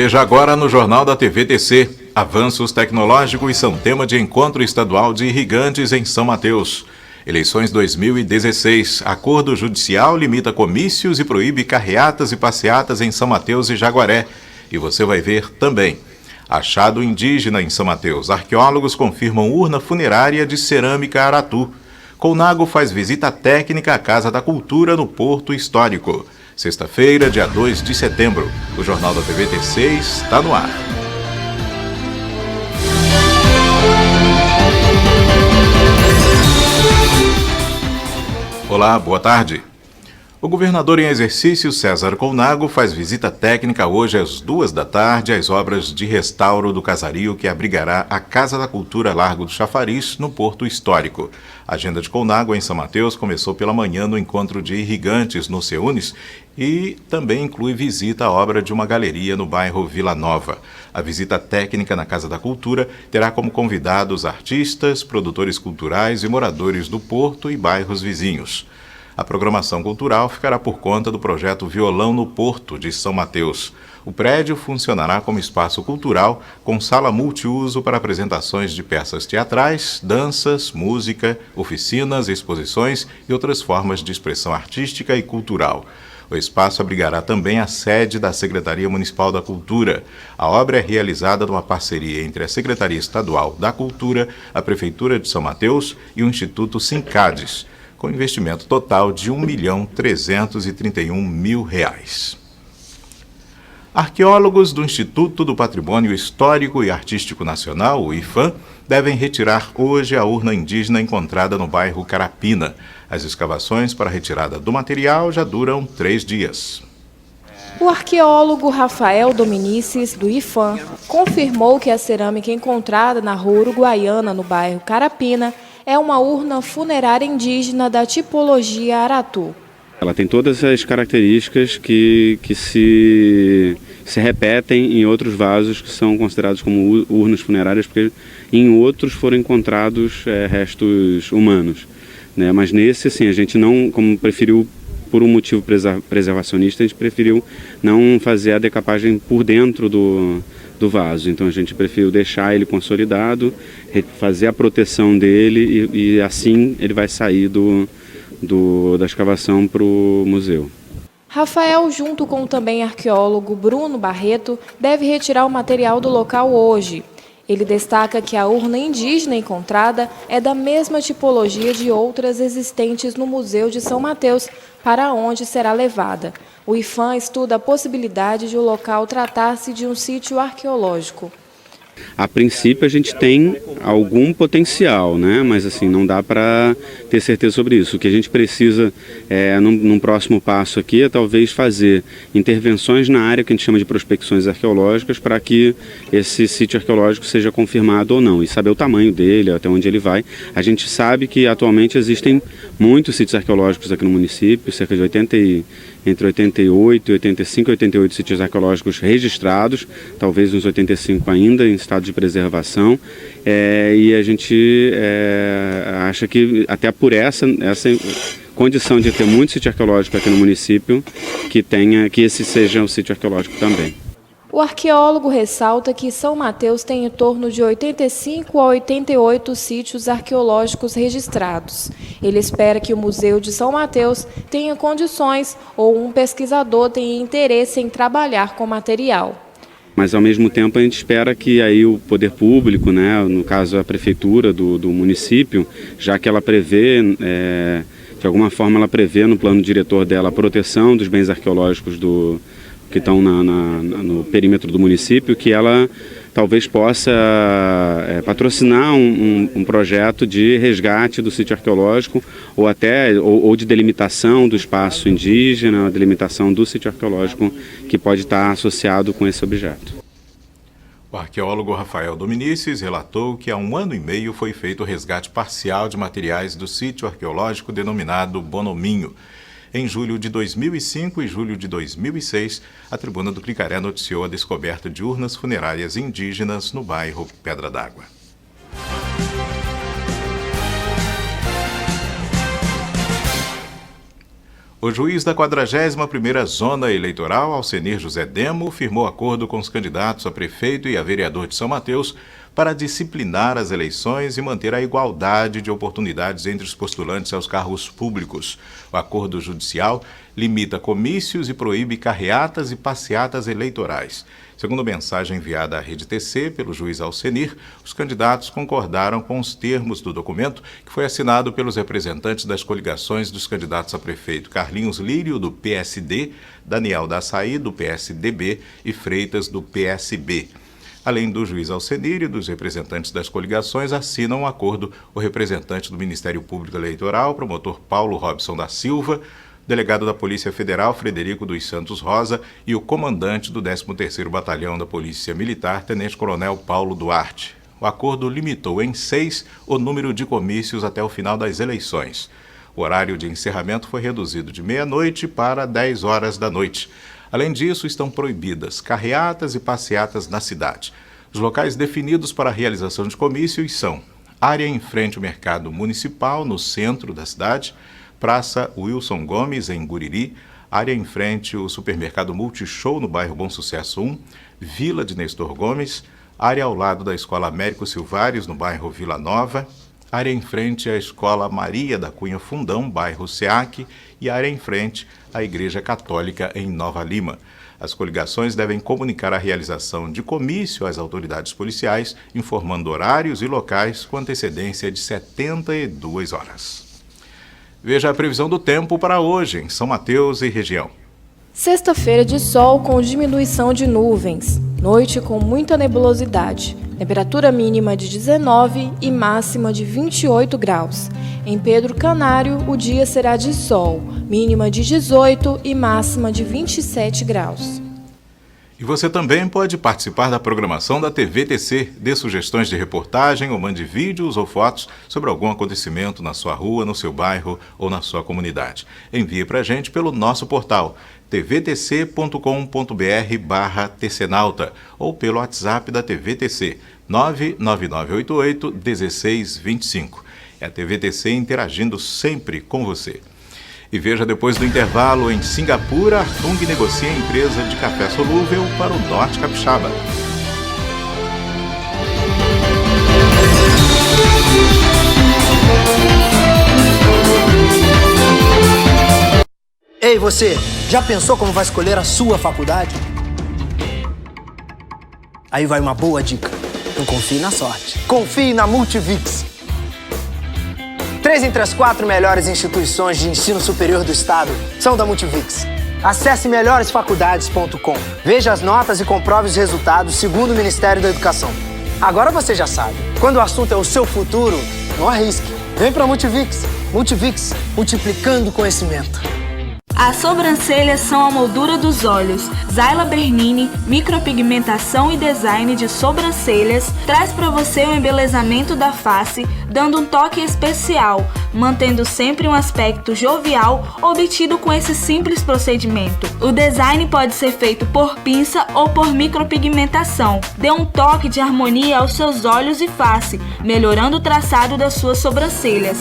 Veja agora no Jornal da TVTC. Avanços tecnológicos são tema de encontro estadual de irrigantes em São Mateus. Eleições 2016. Acordo judicial limita comícios e proíbe carreatas e passeatas em São Mateus e Jaguaré. E você vai ver também. Achado indígena em São Mateus. Arqueólogos confirmam urna funerária de cerâmica Aratu. Colnago faz visita técnica à Casa da Cultura no Porto Histórico. Sexta-feira, dia 2 de setembro. O Jornal da TVTC está no ar. Olá, boa tarde. O governador em exercício, César Colnago, faz visita técnica hoje às 14h às obras de restauro do casario que abrigará a Casa da Cultura Largo do Chafariz, no Porto Histórico. A agenda de Colnago em São Mateus começou pela manhã no encontro de irrigantes no Seunes e também inclui visita à obra de uma galeria no bairro Vila Nova. A visita técnica na Casa da Cultura terá como convidados artistas, produtores culturais e moradores do Porto e bairros vizinhos. A programação cultural ficará por conta do projeto Violão no Porto, de São Mateus. O prédio funcionará como espaço cultural, com sala multiuso para apresentações de peças teatrais, danças, música, oficinas, exposições e outras formas de expressão artística e cultural. O espaço abrigará também a sede da Secretaria Municipal da Cultura. A obra é realizada numa parceria entre a Secretaria Estadual da Cultura, a Prefeitura de São Mateus e o Instituto Sincades, com investimento total de R$ 1.331.000. Arqueólogos do Instituto do Patrimônio Histórico e Artístico Nacional, o IFAM, devem retirar hoje a urna indígena encontrada no bairro Carapina. As escavações para a retirada do material já duram 3 dias. O arqueólogo Rafael Dominicis, do IFAM, confirmou que a cerâmica encontrada na rua Uruguaiana, no bairro Carapina, é uma urna funerária indígena da tipologia Aratu. Ela tem todas as características que se repetem em outros vasos que são considerados como urnas funerárias, porque em outros foram encontrados restos humanos, né? Mas nesse, assim, a gente não, como preferiu, por um motivo preservacionista, a gente preferiu não fazer a decapagem por dentro do vaso. Então a gente preferiu deixar ele consolidado, fazer a proteção dele e assim ele vai sair da escavação para o museu. Rafael, junto com também arqueólogo Bruno Barreto, deve retirar o material do local hoje. Ele destaca que a urna indígena encontrada é da mesma tipologia de outras existentes no Museu de São Mateus, para onde será levada. O IFAM estuda a possibilidade de o local tratar-se de um sítio arqueológico. A princípio a gente tem algum potencial, né? Mas assim, não dá para ter certeza sobre isso. O que a gente precisa, num próximo passo aqui, é talvez fazer intervenções na área que a gente chama de prospecções arqueológicas para que esse sítio arqueológico seja confirmado ou não, e saber o tamanho dele, até onde ele vai. A gente sabe que atualmente existem muitos sítios arqueológicos aqui no município, cerca de entre 88, 85 e 88 sítios arqueológicos registrados, talvez uns 85 ainda em estado de preservação, e a gente acha que até por essa condição de ter muito sítio arqueológico aqui no município, que esse seja um sítio arqueológico também. O arqueólogo ressalta que São Mateus tem em torno de 85 a 88 sítios arqueológicos registrados. Ele espera que o Museu de São Mateus tenha condições ou um pesquisador tenha interesse em trabalhar com material. Mas, ao mesmo tempo, a gente espera que aí o poder público, né, no caso a prefeitura do município, já que ela prevê, de alguma forma ela prevê no plano diretor dela a proteção dos bens arqueológicos que estão no perímetro do município, que ela talvez possa patrocinar um projeto de resgate do sítio arqueológico ou de delimitação do espaço indígena, delimitação do sítio arqueológico que pode estar associado com esse objeto. O arqueólogo Rafael Dominicis relatou que há 1 ano e meio foi feito o resgate parcial de materiais do sítio arqueológico denominado Bonominho. Em julho de 2005 e julho de 2006, a Tribuna do Cricaré noticiou a descoberta de urnas funerárias indígenas no bairro Pedra d'Água. O juiz da 41ª Zona Eleitoral, Alcenir José Demo, firmou acordo com os candidatos a prefeito e a vereador de São Mateus para disciplinar as eleições e manter a igualdade de oportunidades entre os postulantes aos cargos públicos. O acordo judicial limita comícios e proíbe carreatas e passeatas eleitorais. Segundo mensagem enviada à Rede TC pelo juiz Alcenir, os candidatos concordaram com os termos do documento que foi assinado pelos representantes das coligações dos candidatos a prefeito Carlinhos Lírio, do PSD, Daniel da Açaí, do PSDB e Freitas, do PSB. Além do juiz Alcenir e dos representantes das coligações, assinam um acordo o representante do Ministério Público Eleitoral, promotor Paulo Robson da Silva, delegado da Polícia Federal Frederico dos Santos Rosa e o comandante do 13º Batalhão da Polícia Militar, tenente-coronel Paulo Duarte. O acordo limitou em 6 o número de comícios até o final das eleições. O horário de encerramento foi reduzido de meia-noite para 10 horas da noite. Além disso, estão proibidas carreatas e passeatas na cidade. Os locais definidos para a realização de comícios são área em frente ao mercado municipal, no centro da cidade, Praça Wilson Gomes, em Guriri, área em frente ao supermercado Multishow, no bairro Bom Sucesso 1, Vila de Nestor Gomes, área ao lado da Escola Américo Silvares, no bairro Vila Nova, área em frente à Escola Maria da Cunha Fundão, bairro SEAC, e área em frente à Igreja Católica, em Nova Lima. As coligações devem comunicar a realização de comício às autoridades policiais, informando horários e locais com antecedência de 72 horas. Veja a previsão do tempo para hoje, em São Mateus e região. Sexta-feira de sol com diminuição de nuvens. Noite com muita nebulosidade. Temperatura mínima de 19 e máxima de 28 graus. Em Pedro Canário, o dia será de sol, mínima de 18 e máxima de 27 graus. E você também pode participar da programação da TVTC, dê sugestões de reportagem ou mande vídeos ou fotos sobre algum acontecimento na sua rua, no seu bairro ou na sua comunidade. Envie para a gente pelo nosso portal tvtc.com.br/tcnauta ou pelo WhatsApp da TVTC 99988-1625. É a TVTC interagindo sempre com você. E veja depois do intervalo, em Singapura, a Artung negocia a empresa de café solúvel para o Norte Capixaba. Ei, você, já pensou como vai escolher a sua faculdade? Aí vai uma boa dica. Não confie na sorte. Confie na Multivix. 3 entre as 4 melhores instituições de ensino superior do estado são da Multivix. Acesse melhoresfaculdades.com. Veja as notas e comprove os resultados segundo o Ministério da Educação. Agora você já sabe. Quando o assunto é o seu futuro, não arrisque. Vem pra Multivix. Multivix, multiplicando conhecimento. As sobrancelhas são a moldura dos olhos. Zayla Bernini, micropigmentação e design de sobrancelhas, traz para você o embelezamento da face, dando um toque especial, mantendo sempre um aspecto jovial obtido com esse simples procedimento. O design pode ser feito por pinça ou por micropigmentação. Dê um toque de harmonia aos seus olhos e face, melhorando o traçado das suas sobrancelhas.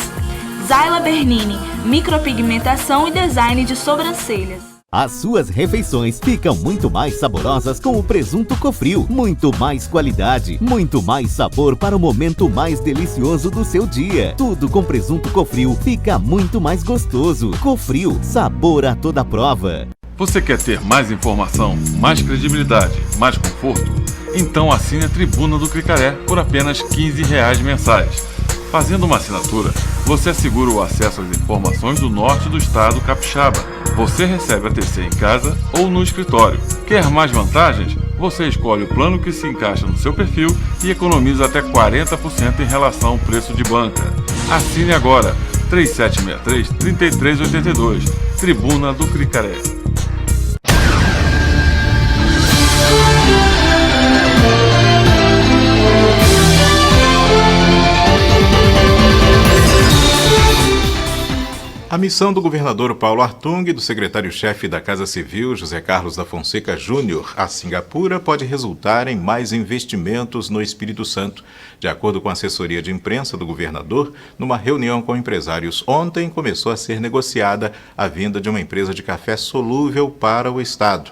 Zayla Bernini, micropigmentação e design de sobrancelhas. As suas refeições ficam muito mais saborosas com o presunto Cofrio. Muito mais qualidade, muito mais sabor para o momento mais delicioso do seu dia. Tudo com presunto Cofrio fica muito mais gostoso. Cofrio, sabor a toda prova. Você quer ter mais informação, mais credibilidade, mais conforto? Então assine a Tribuna do Cricaré por apenas R$15 mensais. Fazendo uma assinatura, você assegura o acesso às informações do norte do estado capixaba. Você recebe a TC em casa ou no escritório. Quer mais vantagens? Você escolhe o plano que se encaixa no seu perfil e economiza até 40% em relação ao preço de banca. Assine agora, 3763-3382, Tribuna do Cricaré. A A missão do governador Paulo Artung e do secretário-chefe da Casa Civil, José Carlos da Fonseca Júnior, a Singapura, pode resultar em mais investimentos no Espírito Santo. De acordo com a assessoria de imprensa do governador, numa reunião com empresários ontem, começou a ser negociada a vinda de uma empresa de café solúvel para o estado,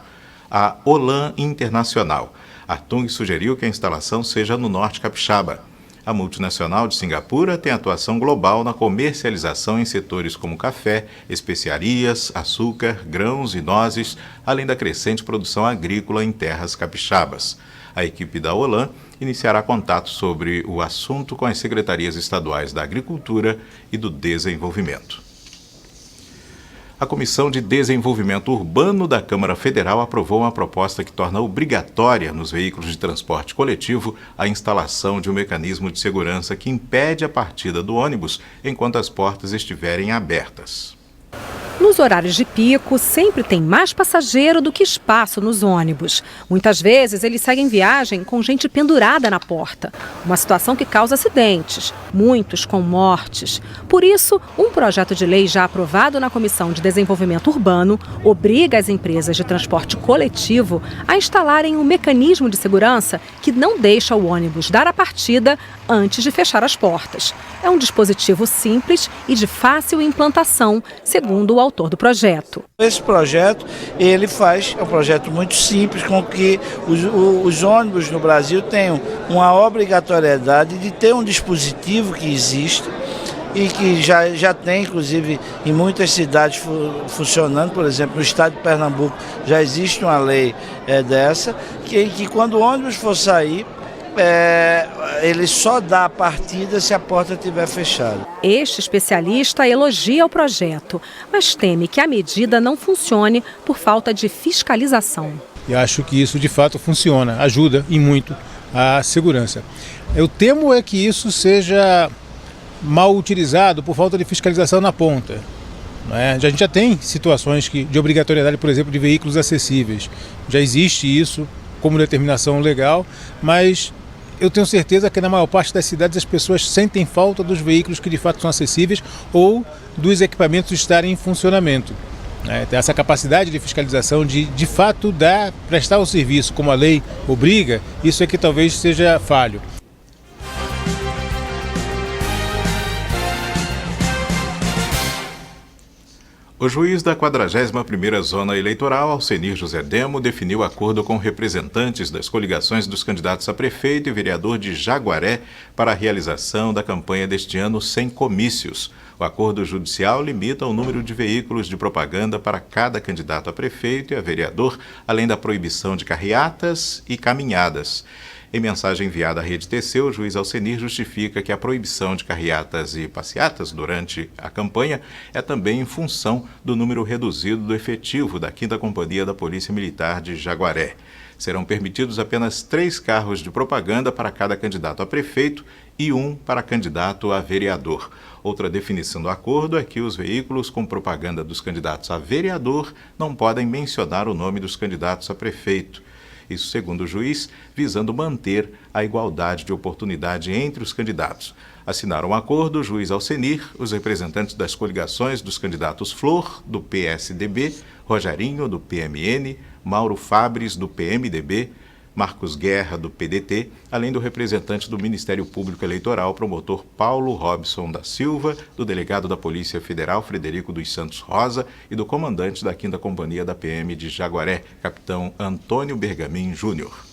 a Olam Internacional. Artung sugeriu que a instalação seja no norte capixaba. A multinacional de Singapura tem atuação global na comercialização em setores como café, especiarias, açúcar, grãos e nozes, além da crescente produção agrícola em terras capixabas. A equipe da Olam iniciará contato sobre o assunto com as secretarias estaduais da Agricultura e do Desenvolvimento. A Comissão de Desenvolvimento Urbano da Câmara Federal aprovou uma proposta que torna obrigatória nos veículos de transporte coletivo a instalação de um mecanismo de segurança que impede a partida do ônibus enquanto as portas estiverem abertas. Nos horários de pico, sempre tem mais passageiro do que espaço nos ônibus. Muitas vezes, eles seguem viagem com gente pendurada na porta. Uma situação que causa acidentes, muitos com mortes. Por isso, um projeto de lei já aprovado na Comissão de Desenvolvimento Urbano obriga as empresas de transporte coletivo a instalarem um mecanismo de segurança que não deixa o ônibus dar a partida antes de fechar as portas. É um dispositivo simples e de fácil implantação, segundo o autor do projeto. Esse projeto, é um projeto muito simples, com que os ônibus no Brasil tenham uma obrigatoriedade de ter um dispositivo que existe e que já tem, inclusive, em muitas cidades funcionando. Por exemplo, no estado de Pernambuco já existe uma lei dessa, que quando o ônibus for sair, ele só dá a partida se a porta estiver fechada. Este especialista elogia o projeto, mas teme que a medida não funcione por falta de fiscalização. E acho que isso de fato funciona, ajuda e muito a segurança. Eu temo que isso seja mal utilizado por falta de fiscalização na ponta. A gente já tem situações de obrigatoriedade, por exemplo, de veículos acessíveis. Já existe isso como determinação legal, mas eu tenho certeza que na maior parte das cidades as pessoas sentem falta dos veículos que de fato são acessíveis ou dos equipamentos estarem em funcionamento. Essa capacidade de fiscalização de fato prestar o serviço como a lei obriga, isso é que talvez seja falho. O juiz da 41ª Zona Eleitoral, Alcenir José Demo, definiu acordo com representantes das coligações dos candidatos a prefeito e vereador de Jaguaré para a realização da campanha deste ano sem comícios. O acordo judicial limita o número de veículos de propaganda para cada candidato a prefeito e a vereador, além da proibição de carreatas e caminhadas. Em mensagem enviada à Rede TC, o juiz Alcenir justifica que a proibição de carreatas e passeatas durante a campanha é também em função do número reduzido do efetivo da 5ª Companhia da Polícia Militar de Jaguaré. Serão permitidos apenas 3 carros de propaganda para cada candidato a prefeito e 1 para candidato a vereador. Outra definição do acordo é que os veículos com propaganda dos candidatos a vereador não podem mencionar o nome dos candidatos a prefeito. Isso, segundo o juiz, visando manter a igualdade de oportunidade entre os candidatos. Assinaram um acordo o juiz Alcenir, os representantes das coligações dos candidatos Flor, do PSDB, Rogerinho, do PMN, Mauro Fabres, do PMDB, Marcos Guerra, do PDT, além do representante do Ministério Público Eleitoral, promotor Paulo Robson da Silva, do delegado da Polícia Federal, Frederico dos Santos Rosa, e do comandante da 5ª Companhia da PM de Jaguaré, capitão Antônio Bergamin Júnior.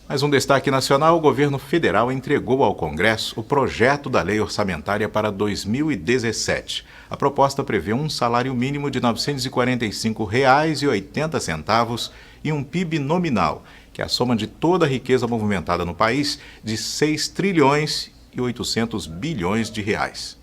Mais um destaque nacional: o governo federal entregou ao Congresso o projeto da lei orçamentária para 2017. A proposta prevê um salário mínimo de R$ 945,80 e um PIB nominal, que é a soma de toda a riqueza movimentada no país, de 6 trilhões e 800 bilhões de reais.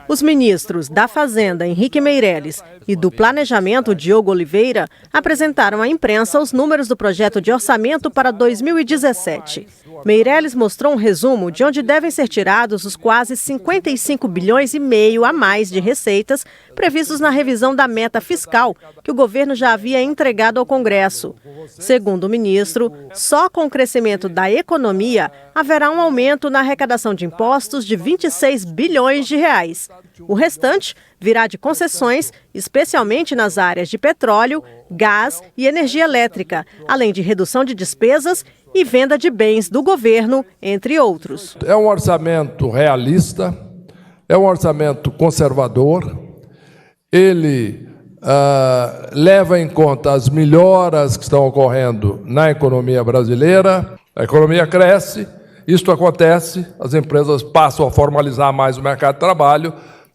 Os ministros da Fazenda, Henrique Meirelles, e do Planejamento, Diogo Oliveira, apresentaram à imprensa os números do projeto de orçamento para 2017. Meirelles mostrou um resumo de onde devem ser tirados os quase 55 bilhões e meio a mais de receitas previstos na revisão da meta fiscal que o governo já havia entregado ao Congresso. Segundo o ministro, só com o crescimento da economia haverá um aumento na arrecadação de impostos de 26 bilhões de reais. O restante virá de concessões, especialmente nas áreas de petróleo, gás e energia elétrica, além de redução de despesas e venda de bens do governo, entre outros. É um orçamento realista, é um orçamento conservador, ele leva em conta as melhoras que estão ocorrendo na economia brasileira, a economia cresce, isto acontece, as empresas passam a formalizar mais o mercado de trabalho,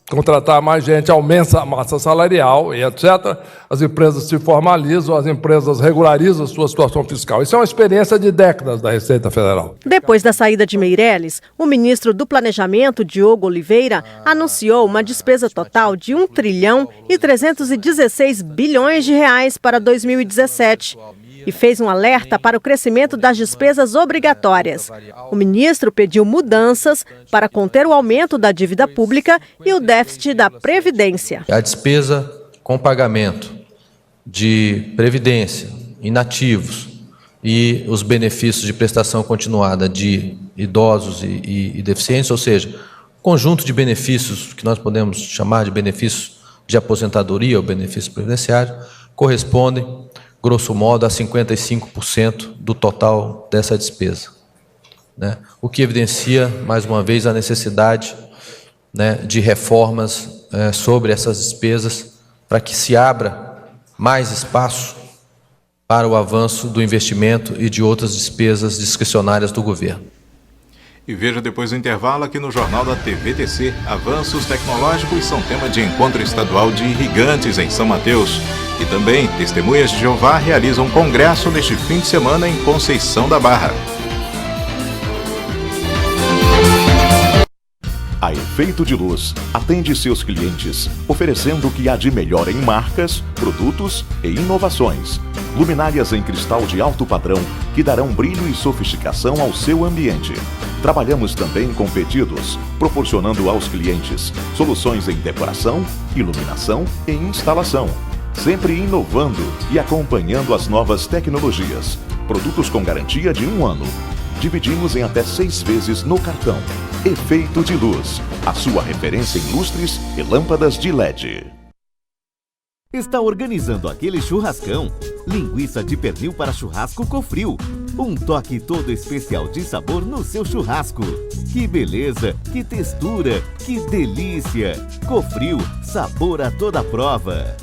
contratar mais gente, aumenta a massa salarial e etc. As empresas se formalizam, as empresas regularizam a sua situação fiscal. Isso é uma experiência de décadas da Receita Federal. Depois da saída de Meirelles, o ministro do Planejamento, Diogo Oliveira, anunciou uma despesa total de 1 trilhão e 316 bilhões de reais para 2017. E fez um alerta para o crescimento das despesas obrigatórias. O ministro pediu mudanças para conter o aumento da dívida pública e o déficit da Previdência. A despesa com pagamento de Previdência, inativos e os benefícios de prestação continuada de idosos e deficientes, ou seja, conjunto de benefícios que nós podemos chamar de benefícios de aposentadoria ou benefício previdenciário, correspondem grosso modo, a 55% do total dessa despesa, né? O que evidencia, mais uma vez, a necessidade, né, de reformas sobre essas despesas para que se abra mais espaço para o avanço do investimento e de outras despesas discricionárias do governo. E veja depois do intervalo aqui no Jornal da TVTC, avanços tecnológicos são tema de encontro estadual de irrigantes em São Mateus. E também, Testemunhas de Jeová realizam um congresso neste fim de semana em Conceição da Barra. A Efeito de Luz atende seus clientes, oferecendo o que há de melhor em marcas, produtos e inovações. Luminárias em cristal de alto padrão que darão brilho e sofisticação ao seu ambiente. Trabalhamos também com pedidos, proporcionando aos clientes soluções em decoração, iluminação e instalação. Sempre inovando e acompanhando as novas tecnologias. Produtos com garantia de 1 ano. Dividimos em até 6 vezes no cartão. Efeito de Luz, a sua referência em lustres e lâmpadas de LED. Está organizando aquele churrascão? Linguiça de pernil para churrasco Cofril. Um toque todo especial de sabor no seu churrasco. Que beleza, que textura, que delícia. Cofril, sabor a toda prova.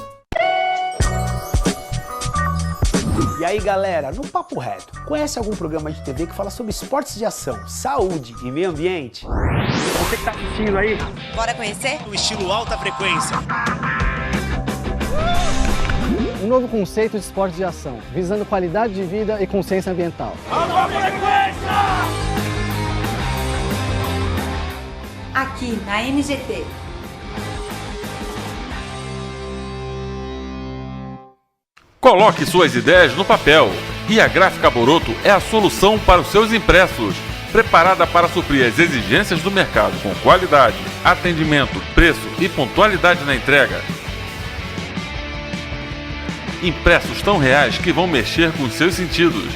E aí galera, no Papo Reto, conhece algum programa de TV que fala sobre esportes de ação, saúde e meio ambiente? Você que tá assistindo aí? Bora conhecer? O estilo alta frequência. Um novo conceito de esportes de ação, visando qualidade de vida e consciência ambiental. Alta frequência! Aqui na MGT. Coloque suas ideias no papel e a Gráfica Boroto é a solução para os seus impressos, preparada para suprir as exigências do mercado com qualidade, atendimento, preço e pontualidade na entrega. Impressos tão reais que vão mexer com os seus sentidos.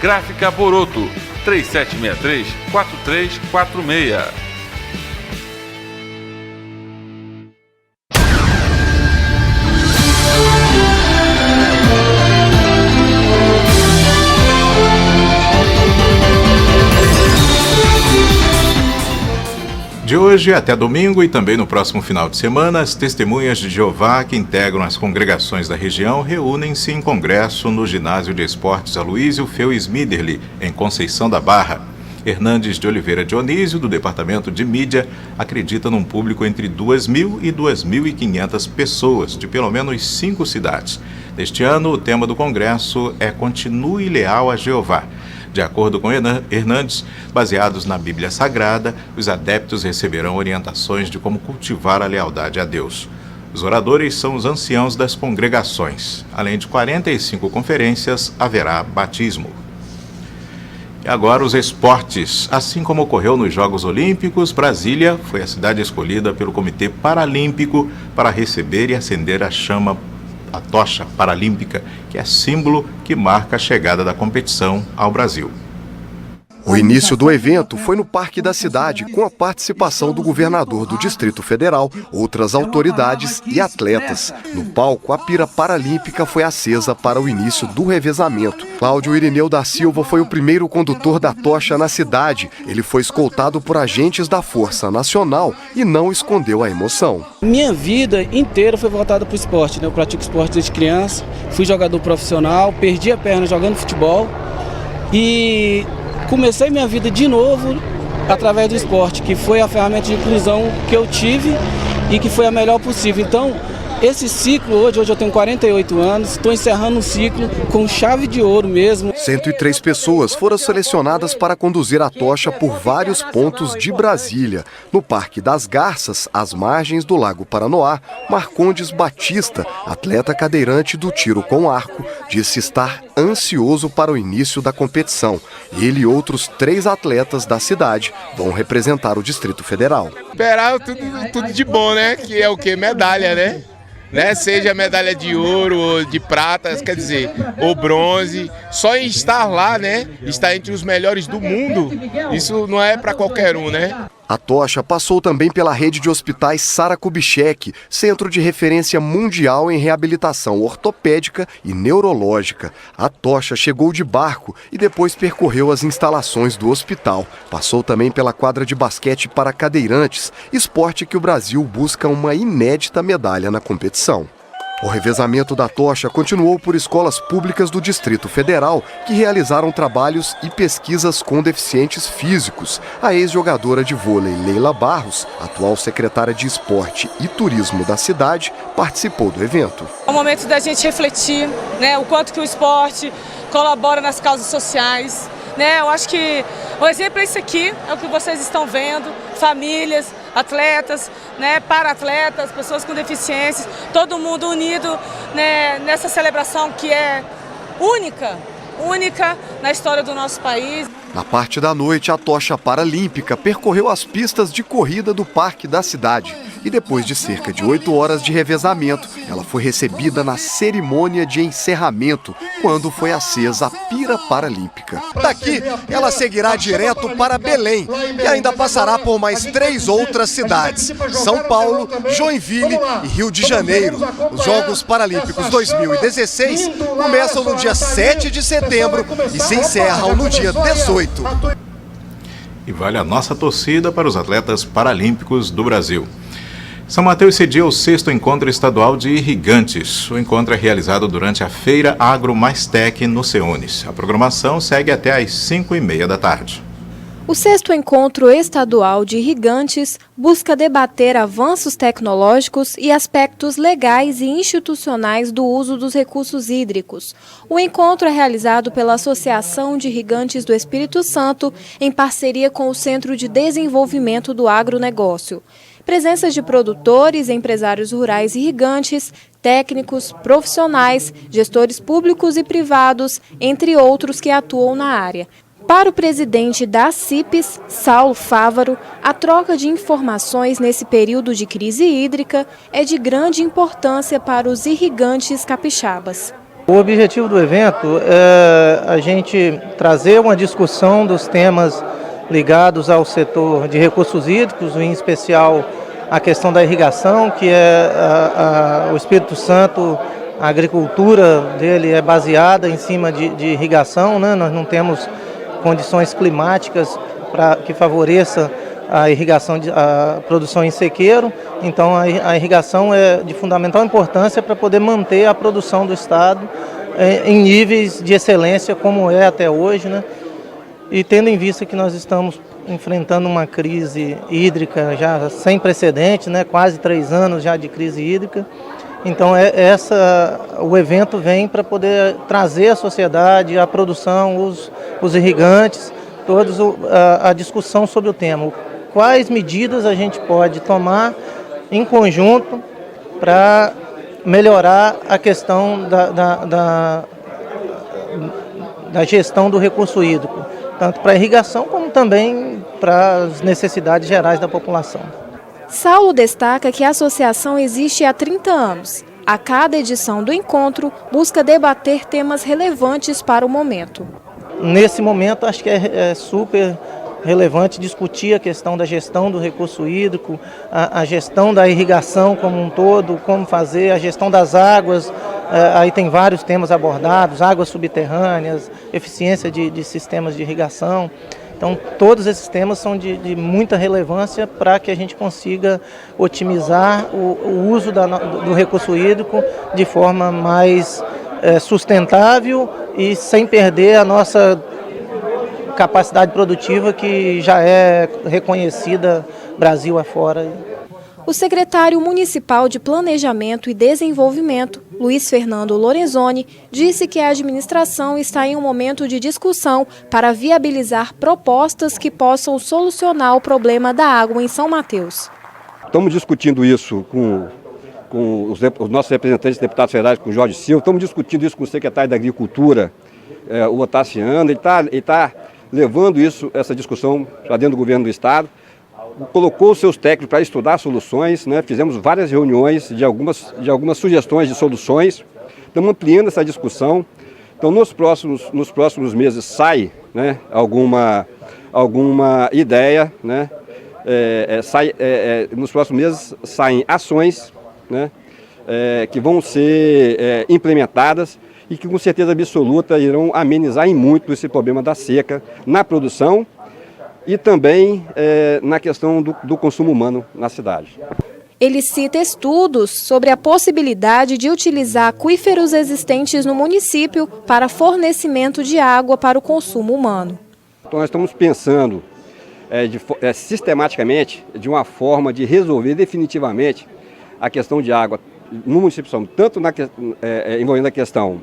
Gráfica Boroto, 3763-4346. De hoje até domingo e também no próximo final de semana, as Testemunhas de Jeová que integram as congregações da região reúnem-se em congresso no Ginásio de Esportes Aloysio Feu Smiderli, em Conceição da Barra. Hernandes de Oliveira Dionísio, do Departamento de Mídia, acredita num público entre 2.000 e 2.500 pessoas, de pelo menos 5 cidades. Neste ano, o tema do congresso é Continue Leal a Jeová. De acordo com Hernandes, baseados na Bíblia Sagrada, os adeptos receberão orientações de como cultivar a lealdade a Deus. Os oradores são os anciãos das congregações. Além de 45 conferências, haverá batismo. E agora os esportes. Assim como ocorreu nos Jogos Olímpicos, Brasília foi a cidade escolhida pelo Comitê Paralímpico para receber e acender a tocha paralímpica, que é símbolo que marca a chegada da competição ao Brasil. O início do evento foi no Parque da Cidade, com a participação do governador do Distrito Federal, outras autoridades e atletas. No palco, a pira paralímpica foi acesa para o início do revezamento. Cláudio Irineu da Silva foi o primeiro condutor da tocha na cidade. Ele foi escoltado por agentes da Força Nacional e não escondeu a emoção. Minha vida inteira foi voltada para o esporte, né? Eu pratico esporte desde criança, fui jogador profissional, perdi a perna jogando futebol e comecei minha vida de novo através do esporte, que foi a ferramenta de inclusão que eu tive e que foi a melhor possível. Então, esse ciclo hoje eu tenho 48 anos, estou encerrando um ciclo com chave de ouro mesmo. 103 pessoas foram selecionadas para conduzir a tocha por vários pontos de Brasília. No Parque das Garças, às margens do Lago Paranoá, Marcondes Batista, atleta cadeirante do tiro com arco, disse estar ansioso para o início da competição. Ele e outros 3 atletas da cidade vão representar o Distrito Federal. Esperar tudo de bom, né? Que é o quê? Medalha, né? Seja medalha de ouro, ou de prata, quer dizer, ou bronze, só em estar lá, né? Estar entre os melhores do mundo, isso não é para qualquer um, né? A tocha passou também pela rede de hospitais Sara Kubitschek, centro de referência mundial em reabilitação ortopédica e neurológica. A tocha chegou de barco e depois percorreu as instalações do hospital. Passou também pela quadra de basquete para cadeirantes, esporte que o Brasil busca uma inédita medalha na competição. O revezamento da tocha continuou por escolas públicas do Distrito Federal, que realizaram trabalhos e pesquisas com deficientes físicos. A ex-jogadora de vôlei Leila Barros, atual secretária de Esporte e Turismo da cidade, participou do evento. É o momento da gente refletir, né, o quanto que o esporte colabora nas causas sociais. Eu acho que o exemplo é isso aqui, é o que vocês estão vendo, famílias, atletas, para-atletas, pessoas com deficiências, todo mundo unido, nessa celebração que é única na história do nosso país. Na parte da noite, a tocha paralímpica percorreu as pistas de corrida do Parque da Cidade. E depois de cerca de 8 horas de revezamento, ela foi recebida na cerimônia de encerramento, quando foi acesa a pira paralímpica. Daqui, ela seguirá direto para Belém e ainda passará por mais 3 outras cidades: São Paulo, Joinville e Rio de Janeiro. Os Jogos Paralímpicos 2016 começam no dia 7 de setembro e se encerram no dia 18. E vale a nossa torcida para os atletas paralímpicos do Brasil. São Mateus cedia o 6º Encontro Estadual de Irrigantes. O encontro é realizado durante a Feira Agro Mais Tec no Seunes. A programação segue até às 5h30 da tarde. O 6º Encontro Estadual de Irrigantes busca debater avanços tecnológicos e aspectos legais e institucionais do uso dos recursos hídricos. O encontro é realizado pela Associação de Irrigantes do Espírito Santo, em parceria com o Centro de Desenvolvimento do Agronegócio. Presença de produtores, empresários rurais irrigantes, técnicos, profissionais, gestores públicos e privados, entre outros que atuam na área. Para o presidente da CIPES, Saulo Fávaro, a troca de informações nesse período de crise hídrica é de grande importância para os irrigantes capixabas. O objetivo do evento é a gente trazer uma discussão dos temas ligados ao setor de recursos hídricos, em especial a questão da irrigação, que é o Espírito Santo, a agricultura dele é baseada em cima de irrigação, né? Nós não temos condições climáticas que favoreça a irrigação, a produção em sequeiro, então a irrigação é de fundamental importância para poder manter a produção do Estado em níveis de excelência como é até hoje, né? E tendo em vista que nós estamos enfrentando uma crise hídrica já sem precedentes, né? Quase 3 anos já de crise hídrica, então o evento vem para poder trazer à sociedade, a produção, os irrigantes, todos a discussão sobre o tema. Quais medidas a gente pode tomar em conjunto para melhorar a questão da gestão do recurso hídrico, tanto para a irrigação como também para as necessidades gerais da população. Saulo destaca que a associação existe há 30 anos. A cada edição do encontro, busca debater temas relevantes para o momento. nesse momento, acho que é super relevante discutir a questão da gestão do recurso hídrico, a gestão da irrigação como um todo, como fazer, a gestão das águas, aí tem vários temas abordados, águas subterrâneas, eficiência de sistemas de irrigação. Então, todos esses temas são de muita relevância para que a gente consiga otimizar o uso do recurso hídrico de forma mais sustentável e sem perder a nossa capacidade produtiva, que já é reconhecida Brasil afora. O secretário municipal de Planejamento e Desenvolvimento, Luiz Fernando Lorenzoni, disse que a administração está em um momento de discussão para viabilizar propostas que possam solucionar o problema da água em São Mateus. Estamos discutindo isso com os nossos representantes deputados federais, com o Jorge Silva, estamos discutindo isso com o secretário da Agricultura, o Otaciano, ele está levando essa discussão para dentro do governo do Estado, colocou os seus técnicos para estudar soluções, né? Fizemos várias reuniões de algumas sugestões de soluções, estamos ampliando essa discussão. Então, nos próximos meses sai, né, alguma ideia, né? Nos próximos meses saem ações, né, que vão ser implementadas e que com certeza absoluta irão amenizar em muito esse problema da seca na produção e também na questão do consumo humano na cidade. Ele cita estudos sobre a possibilidade de utilizar aquíferos existentes no município para fornecimento de água para o consumo humano. Então nós estamos pensando sistematicamente de uma forma de resolver definitivamente a questão de água no município de São Paulo, tanto envolvendo a questão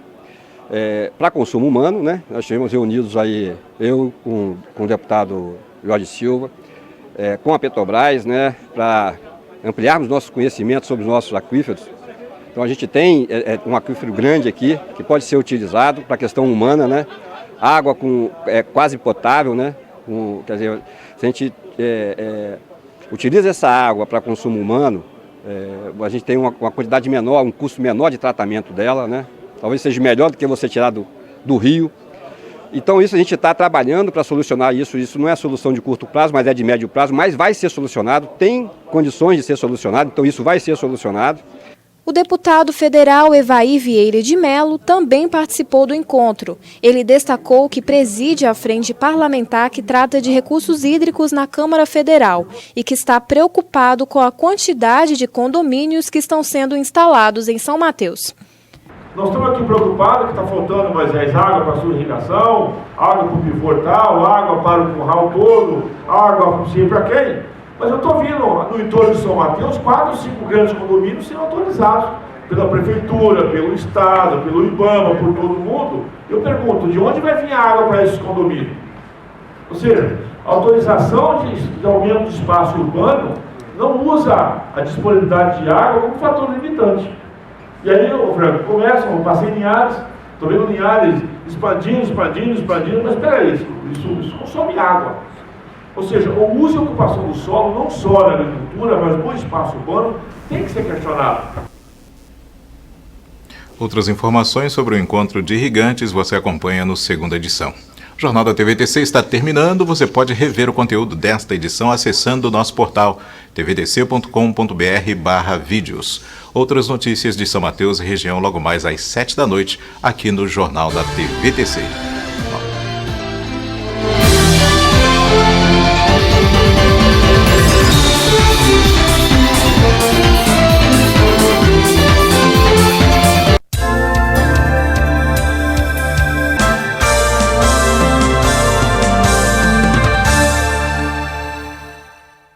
para consumo humano, né? Nós estivemos reunidos aí, eu com o deputado Jorge Silva, com a Petrobras, né, para ampliarmos nossos conhecimentos sobre os nossos aquíferos. Então a gente tem um aquífero grande aqui, que pode ser utilizado para a questão humana, né? Água quase potável, né? Quer dizer, se a gente utiliza essa água para consumo humano, a gente tem uma quantidade menor, um custo menor de tratamento dela, né? Talvez seja melhor do que você tirar do rio. Então isso a gente está trabalhando para solucionar isso. Isso não é solução de curto prazo, mas é de médio prazo, mas vai ser solucionado, tem condições de ser solucionado, então isso vai ser solucionado. O deputado federal Evaí Vieira de Mello também participou do encontro. Ele destacou que preside a frente parlamentar que trata de recursos hídricos na Câmara Federal e que está preocupado com a quantidade de condomínios que estão sendo instalados em São Mateus. Nós estamos aqui preocupados que está faltando, Moisés, água para a sua irrigação, água para o pivotal, água para o curral todo, água não sei para quem. Mas eu estou vendo no entorno de São Mateus 4 ou 5 grandes condomínios sendo autorizados pela Prefeitura, pelo Estado, pelo IBAMA, por todo mundo. Eu pergunto, de onde vai vir a água para esses condomínios? Ou seja, a autorização de aumento de espaço urbano não usa a disponibilidade de água como fator limitante. E aí, Franco, eu passei em Linhares, estou vendo Linhares expandindo, mas espera aí, isso consome água. Ou seja, o uso e ocupação do solo, não só na agricultura, mas no espaço urbano, tem que ser questionado. Outras informações sobre o encontro de irrigantes você acompanha no segunda edição. O Jornal da TVTC está terminando. Você pode rever o conteúdo desta edição acessando o nosso portal tvtc.com.br/vídeos. Outras notícias de São Mateus e região logo mais às 7 da noite aqui no Jornal da TVTC.